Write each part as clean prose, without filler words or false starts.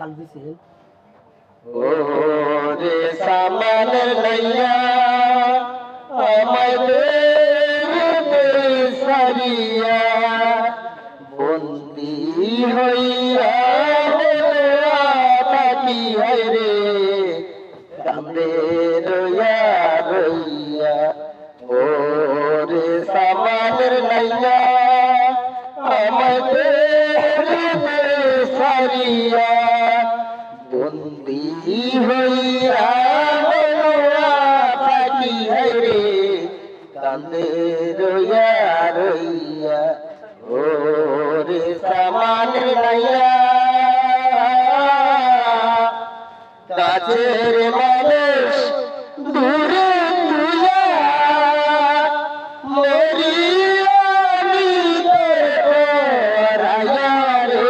চাল দিছে ও রে সামানের নাইয়া আমাদের সারিয়া বন্দি হইয়া থাকি রে কান্দে রইয়া রইয়া ও রে সামানের নাইয়া আমাদের সারিয়া বন্দি হইয়া থাকি রে কান্দে রইয়া রইয়া ও রে সামানের নাইয়া কাছের মানুষ দূরে তুইয়া মরিয়া আমি তোর পরাইয়া রে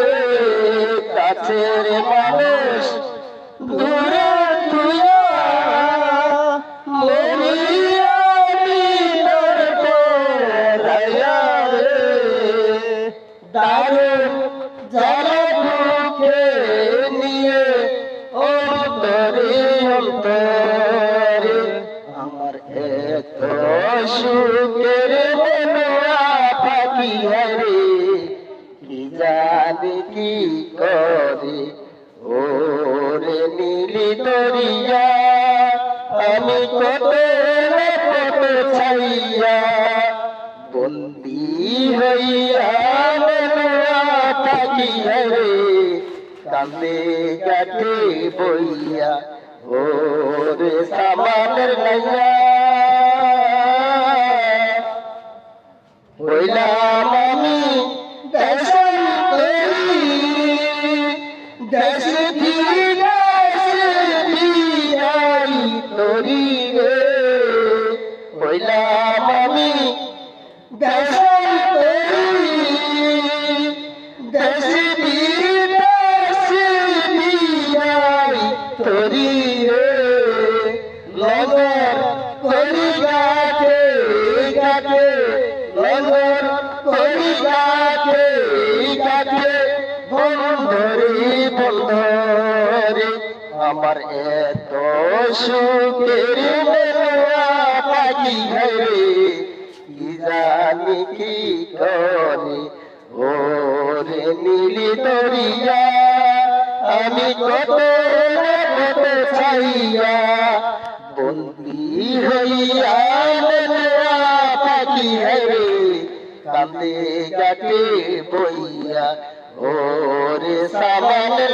কাছের মানুষ দূরে তুইয়া মরিয়া আমি তোর পরাইয়া রে দারুণ যারা বুকে নিয়ে অন্তরে অন্তরে আমার এত সুখের মনোয়া পাখি হারে কি জানি কি করে ওরে নীলি দরিয়া আমি কত কত ছাইয়া বন্দি হইয়া মনোয়া পাখি হারে কান্দে গাঠে বইয়া ওরে সামানের নাইয়া হইলাম আমি দেশান্তরি দেশে ফিরাই তরি রে হইলাম আমি দেশান্তরি দেশে তরি রে লগর করি গাঠে গাঠে লগর করি গাঠে গাঠে বন্ধরে বন্ধরে আমার এত সুখের মনোয়া পাখি রে কি জানি কি করে ওরে নীলি দরিয়া আমি কত কত ছাইয়া বন্দি হইয়া পাখি রে কান্দে গাটে বইয়া ওরে সামানের